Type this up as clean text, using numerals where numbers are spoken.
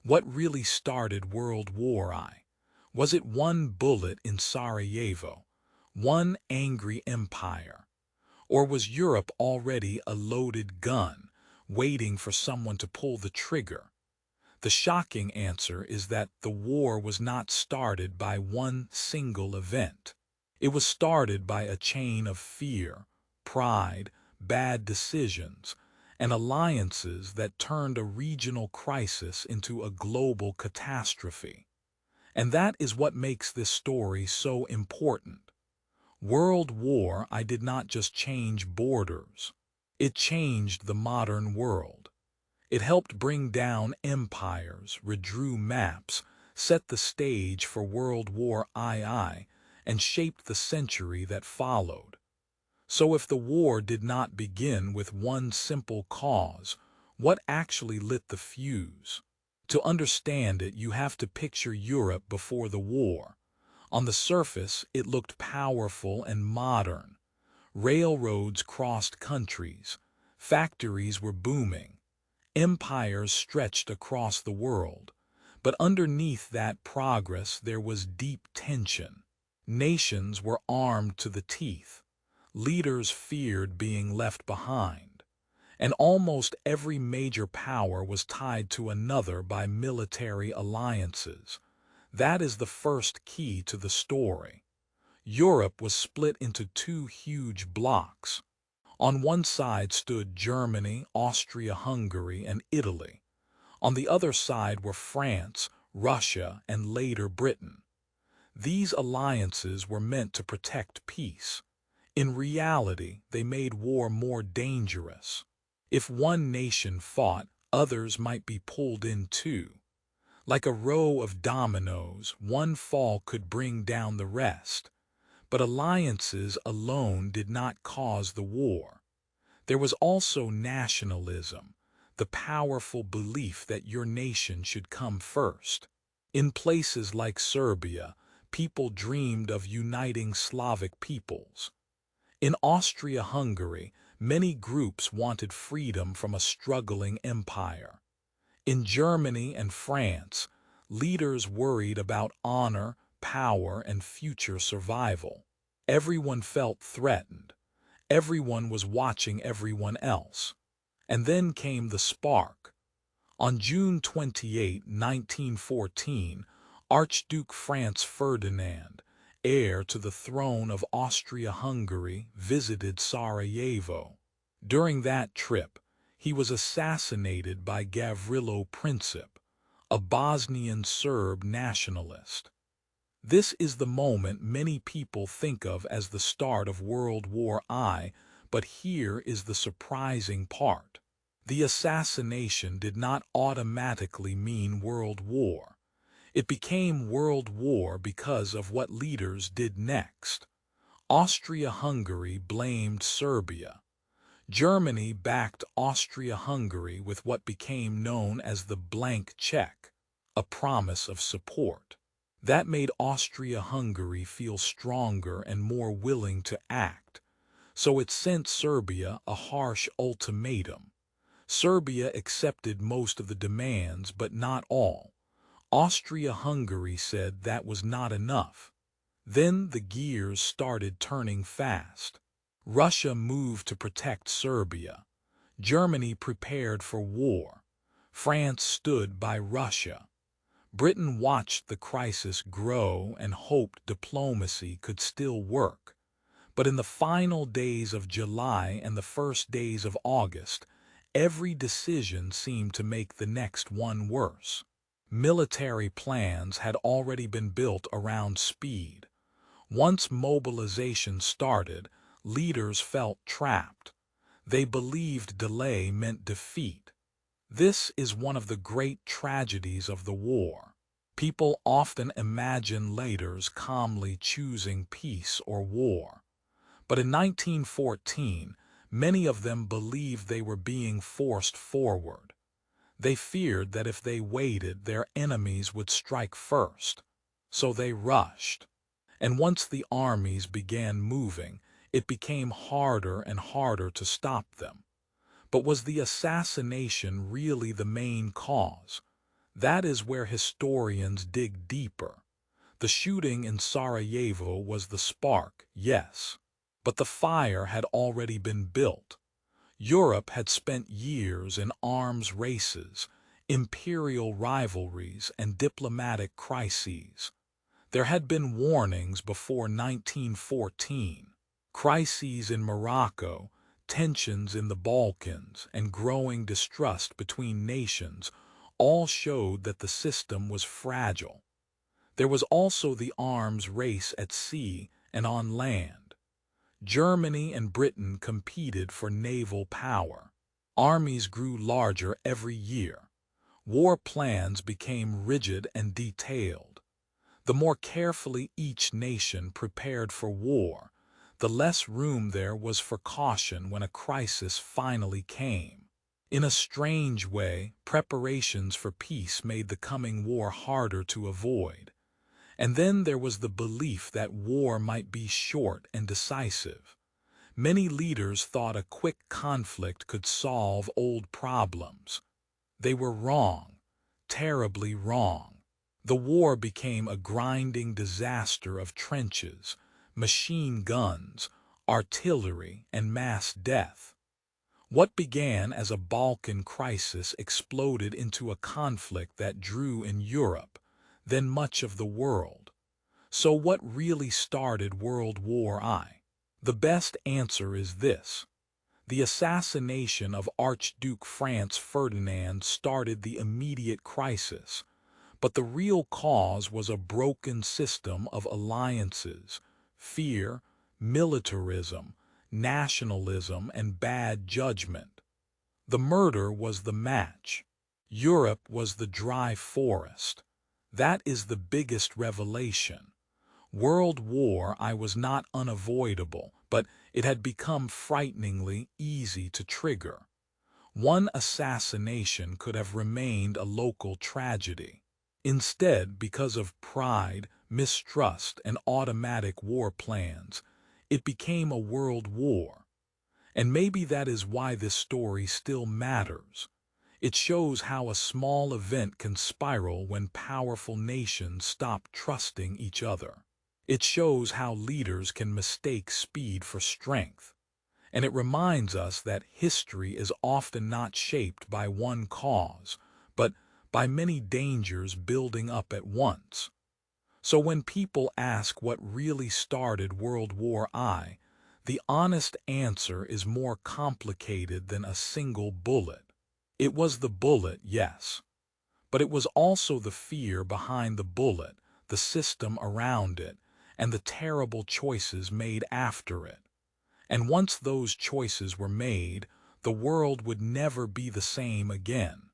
What really started World War I? Was it one bullet in Sarajevo, one angry empire? Or was Europe already a loaded gun, waiting for someone to pull the trigger? The shocking answer is that the war was not started by one single event. It was started by a chain of fear, pride, bad decisions, and alliances that turned a regional crisis into a global catastrophe. And that is what makes this story so important. World War I did not just change borders. It changed the modern world. It helped bring down empires, redrew maps, set the stage for World War II, and shaped the century that followed. So if the war did not begin with one simple cause, what actually lit the fuse? To understand it, you have to picture Europe before the war. On the surface, it looked powerful and modern. Railroads crossed countries. Factories were booming. Empires stretched across the world. But underneath that progress there was deep tension. Nations were armed to the teeth. Leaders feared being left behind. And almost every major power was tied to another by military alliances. That is the first key to the story. Europe was split into two huge blocks. On one side stood Germany, Austria-Hungary, and Italy. On the other side were France, Russia, and later Britain. These alliances were meant to protect peace. In reality, they made war more dangerous. If one nation fought, others might be pulled in too. Like a row of dominoes, one fall could bring down the rest. But alliances alone did not cause the war. There was also nationalism, the powerful belief that your nation should come first. In places like Serbia, people dreamed of uniting Slavic peoples. In Austria-Hungary, many groups wanted freedom from a struggling empire. In Germany and France, leaders worried about honor, power, and future survival. Everyone felt threatened. Everyone was watching everyone else. And then came the spark. On June 28, 1914, Archduke Franz Ferdinand, heir to the throne of Austria-Hungary, visited Sarajevo. During that trip, he was assassinated by Gavrilo Princip, a Bosnian Serb nationalist. This is the moment many people think of as the start of World War I, but here is the surprising part. The assassination did not automatically mean World War. It became World War because of what leaders did next. Austria-Hungary blamed Serbia. Germany backed Austria-Hungary with what became known as the blank check, a promise of support. That made Austria-Hungary feel stronger and more willing to act, so it sent Serbia a harsh ultimatum. Serbia accepted most of the demands, but not all. Austria-Hungary said that was not enough. Then the gears started turning fast. Russia moved to protect Serbia. Germany prepared for war. France stood by Russia. Britain watched the crisis grow and hoped diplomacy could still work. But in the final days of July and the first days of August, every decision seemed to make the next one worse. Military plans had already been built around speed. Once mobilization started, leaders felt trapped. They believed delay meant defeat. This is one of the great tragedies of the war. People often imagine leaders calmly choosing peace or war. But in 1914, many of them believed they were being forced forward. They feared that if they waited, their enemies would strike first. So they rushed. And once the armies began moving, it became harder and harder to stop them. But was the assassination really the main cause? That is where historians dig deeper. The shooting in Sarajevo was the spark, yes, but the fire had already been built. Europe had spent years in arms races, imperial rivalries, and diplomatic crises. There had been warnings before 1914, crises in Morocco, tensions in the Balkans, and growing distrust between nations all showed that the system was fragile. There was also the arms race at sea and on land. Germany and Britain competed for naval power. Armies grew larger every year. War plans became rigid and detailed. The more carefully each nation prepared for war, the less room there was for caution when a crisis finally came. In a strange way, preparations for peace made the coming war harder to avoid. And then there was the belief that war might be short and decisive. Many leaders thought a quick conflict could solve old problems. They were wrong, terribly wrong. The war became a grinding disaster of trenches, machine guns, artillery, and mass death. What began as a Balkan crisis exploded into a conflict that drew in Europe, then much of the world. So what really started World War I? The best answer is this. The assassination of Archduke Franz Ferdinand started the immediate crisis, but the real cause was a broken system of alliances, fear, militarism, nationalism, and bad judgment. The murder was the match. Europe was the dry forest. That is the biggest revelation. World War I was not unavoidable, but it had become frighteningly easy to trigger. One assassination could have remained a local tragedy. Instead, because of pride, mistrust, and automatic war plans, it became a world war. And maybe that is why this story still matters. It shows how a small event can spiral when powerful nations stop trusting each other. It shows how leaders can mistake speed for strength. And it reminds us that history is often not shaped by one cause, but by many dangers building up at once. So when people ask what really started World War I, the honest answer is more complicated than a single bullet. It was the bullet, yes, but it was also the fear behind the bullet, the system around it, and the terrible choices made after it. And once those choices were made, the world would never be the same again.